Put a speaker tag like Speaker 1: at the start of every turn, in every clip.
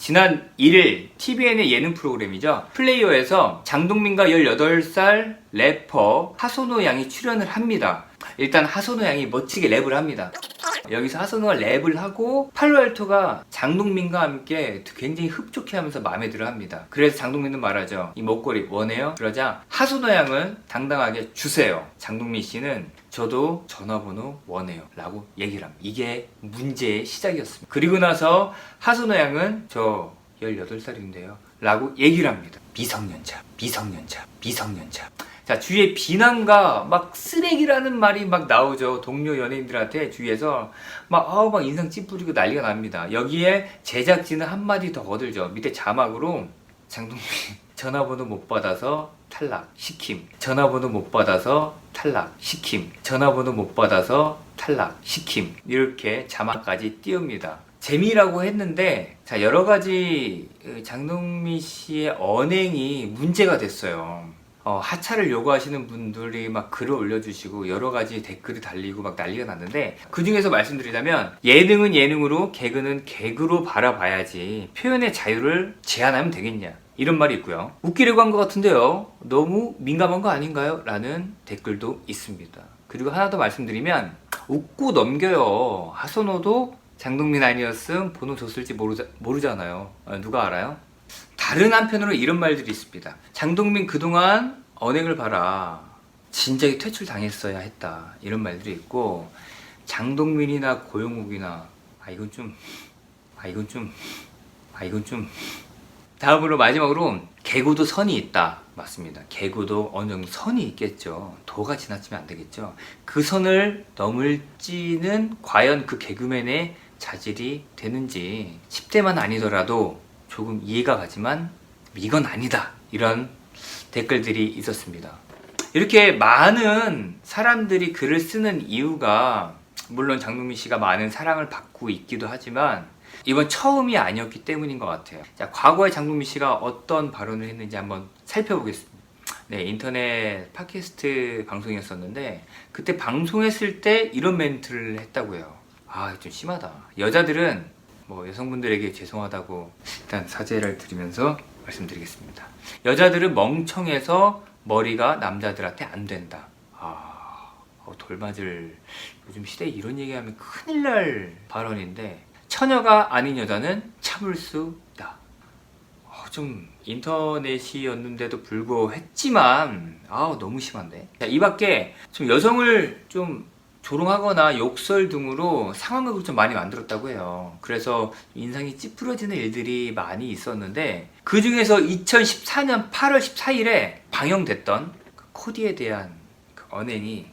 Speaker 1: 지난 1일 TVN의 예능 프로그램이죠. 플레이어에서 장동민과 18살 래퍼 하소노 양이 출연을 합니다. 일단 하소노 양이 멋지게 랩을 합니다. 여기서 하소노가 랩을 하고 팔로알토가 장동민과 함께 굉장히 흡족해 하면서 마음에 들어 합니다. 그래서 장동민은 말하죠. 이 목걸이 원해요? 그러자 하소노 양은 당당하게 주세요. 장동민 씨는 저도 전화번호 원해요 라고 얘기를 합니다. 이게 문제의 시작이었습니다. 그리고 나서 하소노 양은 저 18살인데요 라고 얘기를 합니다. 미성년자. 자, 주위에 비난과 막 쓰레기라는 말이 막 나오죠. 동료 연예인들한테 주위에서 막 인상 찌푸리고 난리가 납니다. 여기에 제작진은 한마디 더 거들죠. 밑에 자막으로 장동민 전화번호 못 받아서 탈락시킴. 전화번호 못 받아서 탈락시킴. 전화번호 못 받아서 탈락시킴. 이렇게 자막까지 띄웁니다. 재미라고 했는데 자, 여러 가지 장동민 씨의 언행이 문제가 됐어요. 하차를 요구하시는 분들이 막 글을 올려주시고 여러 가지 댓글이 달리고 막 난리가 났는데, 그 중에서 말씀드리자면 예능은 예능으로 개그는 개그로 바라봐야지 표현의 자유를 제한하면 되겠냐 이런 말이 있고요. 웃기려고 한 것 같은데요, 너무 민감한 거 아닌가요? 라는 댓글도 있습니다. 그리고 하나 더 말씀드리면 웃고 넘겨요. 하소노도 장동민 아니었음 번호 줬을지 모르잖아요. 누가 알아요? 다른 한편으로 이런 말들이 있습니다. 장동민 그동안 언행을 봐라. 진작에 퇴출당했어야 했다. 이런 말들이 있고, 장동민이나 고영욱이나 이건 좀 다음으로 마지막으로 개구도 선이 있다. 맞습니다. 개구도 어느 정도 선이 있겠죠. 도가 지나치면 안 되겠죠. 그 선을 넘을지는 과연 그 개그맨의 자질이 되는지 10대만 아니더라도 조금 이해가 가지만 이건 아니다 이런 댓글들이 있었습니다. 이렇게 많은 사람들이 글을 쓰는 이유가 물론 장동민 씨가 많은 사랑을 받고 있기도 하지만 이번 처음이 아니었기 때문인 것 같아요. 자, 과거에 장동민 씨가 어떤 발언을 했는지 한번 살펴보겠습니다. 네, 인터넷 팟캐스트 방송이었었는데 그때 방송했을 때 이런 멘트를 했다고요. 좀 심하다. 여자들은 여성분들에게 죄송하다고 일단 사죄를 드리면서 말씀드리겠습니다. 여자들은 멍청해서 머리가 남자들한테 안 된다. 돌맞을, 요즘 시대에 이런 얘기하면 큰일 날 발언인데, 처녀가 아닌 여자는 참을 수 있다. 좀 인터넷이었는데도 불구했지만 너무 심한데. 자, 이 밖에 좀 여성을 좀 조롱하거나 욕설 등으로 상황극을 좀 많이 만들었다고 해요. 그래서 인상이 찌푸려지는 일들이 많이 있었는데, 그 중에서 2014년 8월 14일에 방영됐던 그 코디에 대한 그 언행이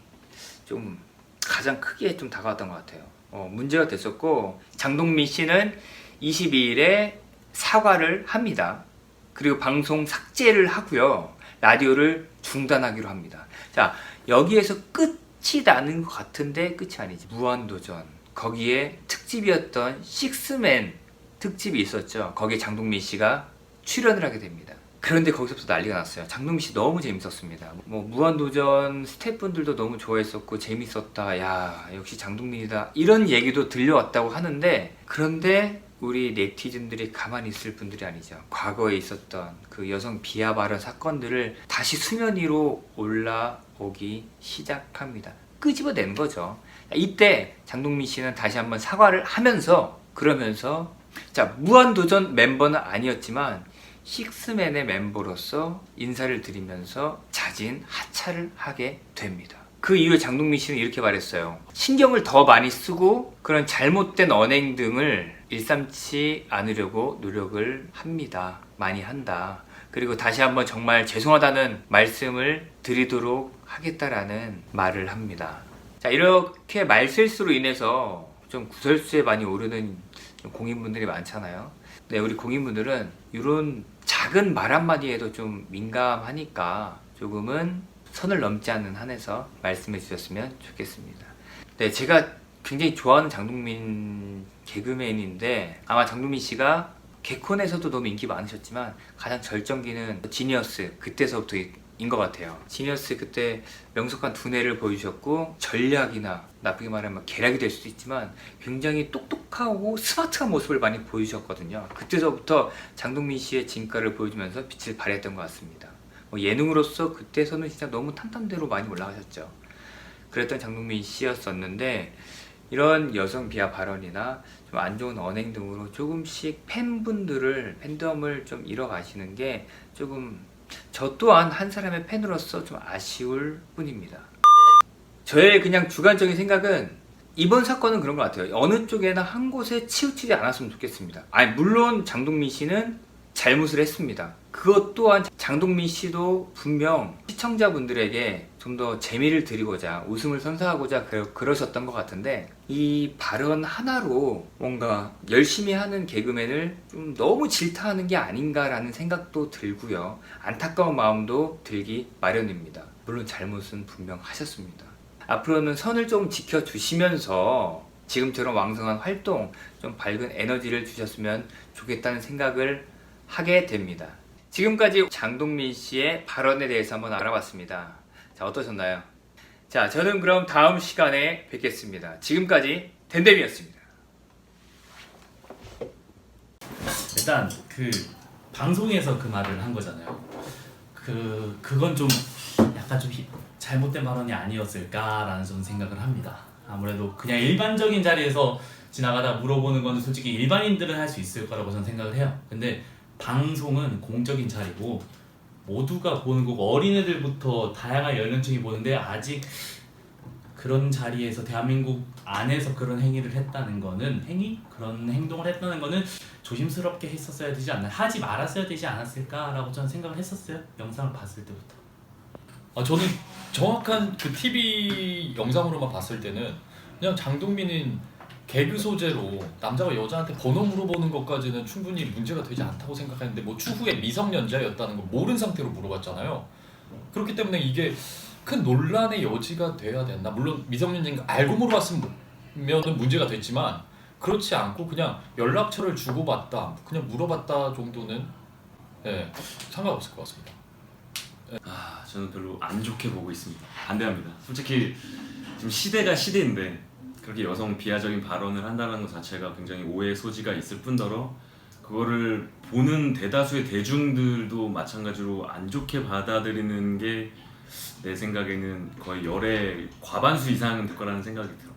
Speaker 1: 좀 가장 크게 좀 다가왔던 것 같아요. 문제가 됐었고, 장동민 씨는 22일에 사과를 합니다. 그리고 방송 삭제를 하고요. 라디오를 중단하기로 합니다. 자, 여기에서 끝이 나는 것 같은데 끝이 아니지. 무한도전, 거기에 특집이었던 식스맨 특집이 있었죠. 거기에 장동민 씨가 출연을 하게 됩니다. 그런데 거기서부터 난리가 났어요. 장동민 씨 너무 재밌었습니다. 무한도전 스태프분들도 너무 좋아했었고 재밌었다. 야, 역시 장동민이다. 이런 얘기도 들려왔다고 하는데, 그런데 우리 네티즌들이 가만히 있을 분들이 아니죠. 과거에 있었던 그 여성 비하 발언 사건들을 다시 수면 위로 올라오기 시작합니다. 끄집어낸 거죠. 이때 장동민 씨는 다시 한번 사과를 하면서, 그러면서 자, 무한도전 멤버는 아니었지만 식스맨의 멤버로서 인사를 드리면서 자진 하차를 하게 됩니다. 그 이후에 장동민 씨는 이렇게 말했어요. 신경을 더 많이 쓰고 그런 잘못된 언행 등을 일삼지 않으려고 노력을 합니다. 많이 한다. 그리고 다시 한번 정말 죄송하다는 말씀을 드리도록 하겠다라는 말을 합니다. 자, 이렇게 말실수로 인해서 좀 구설수에 많이 오르는 공인분들이 많잖아요. 네, 우리 공인분들은 이런 작은 말 한마디에도 좀 민감하니까 조금은 선을 넘지 않는 한에서 말씀해 주셨으면 좋겠습니다. 네, 제가 굉장히 좋아하는 장동민 개그맨인데, 아마 장동민 씨가 개콘에서도 너무 인기 많으셨지만 가장 절정기는 지니어스, 그때서부터 것 같아요. 지니어스 그때 명석한 두뇌를 보여주셨고 전략이나 나쁘게 말하면 계략이 될 수도 있지만 굉장히 똑똑하고 스마트한 모습을 많이 보여주셨거든요. 그때서부터 장동민 씨의 진가를 보여주면서 빛을 발했던 것 같습니다. 예능으로서 그때서는 진짜 너무 탄탄대로 많이 올라가셨죠. 그랬던 장동민 씨였었는데 이런 여성 비하 발언이나 좀 안 좋은 언행 등으로 조금씩 팬분들을 팬덤을 좀 잃어가시는 게 조금 저 또한 한 사람의 팬으로서 좀 아쉬울 뿐입니다. 저의 그냥 주관적인 생각은 이번 사건은 그런 것 같아요. 어느 쪽에나 한 곳에 치우치지 않았으면 좋겠습니다. 아니 물론 장동민 씨는 잘못을 했습니다. 그것 또한 장동민 씨도 분명 시청자분들에게 좀 더 재미를 드리고자 웃음을 선사하고자 그러셨던 것 같은데 이 발언 하나로 뭔가 열심히 하는 개그맨을 좀 너무 질타하는 게 아닌가라는 생각도 들고요. 안타까운 마음도 들기 마련입니다. 물론 잘못은 분명 하셨습니다. 앞으로는 선을 좀 지켜주시면서 지금처럼 왕성한 활동, 좀 밝은 에너지를 주셨으면 좋겠다는 생각을 하게 됩니다. 지금까지 장동민 씨의 발언에 대해서 한번 알아봤습니다. 자, 어떠셨나요? 자, 저는 그럼 다음 시간에 뵙겠습니다. 지금까지 덴뎀이었습니다.
Speaker 2: 일단 그 방송에서 그 말을 한 거잖아요. 그건 좀 약간 좀 잘못된 발언이 아니었을까라는 저는 생각을 합니다. 아무래도 그냥 일반적인 자리에서 지나가다 물어보는 건 솔직히 일반인들은 할 수 있을 거라고 저는 생각을 해요. 근데 방송은 공적인 자리고 모두가 보는 거고 어린애들부터 다양한 연령층이 보는데 아직 그런 자리에서 대한민국 안에서 그런 행위를 했다는 거는 그런 행동을 했다는 거는 조심스럽게 했었어야 되지 않나, 하지 말았어야 되지 않았을까라고 저는 생각을 했었어요. 영상을 봤을 때부터.
Speaker 3: 저는 정확한 그 TV 영상으로만 봤을 때는 그냥 장동민은 개그 소재로 남자가 여자한테 번호 물어보는 것까지는 충분히 문제가 되지 않다고 생각했는데 뭐 추후에 미성년자였다는 걸 모른 상태로 물어봤잖아요. 그렇기 때문에 이게 큰 논란의 여지가 돼야 된다. 물론 미성년자인 거 알고 물어봤으면 문제가 됐지만 그렇지 않고 그냥 연락처를 주고받다, 그냥 물어봤다 정도는 상관없을 것 같습니다.
Speaker 4: 저는 별로 안 좋게 보고 있습니다. 반대합니다. 솔직히 지금 시대가 시대인데 그렇게 여성 비하적인 발언을 한다는 것 자체가 굉장히 오해의 소지가 있을 뿐더러 그거를 보는 대다수의 대중들도 마찬가지로 안 좋게 받아들이는 게 내 생각에는 거의 열의 과반수 이상은 될 거라는 생각이 들어요.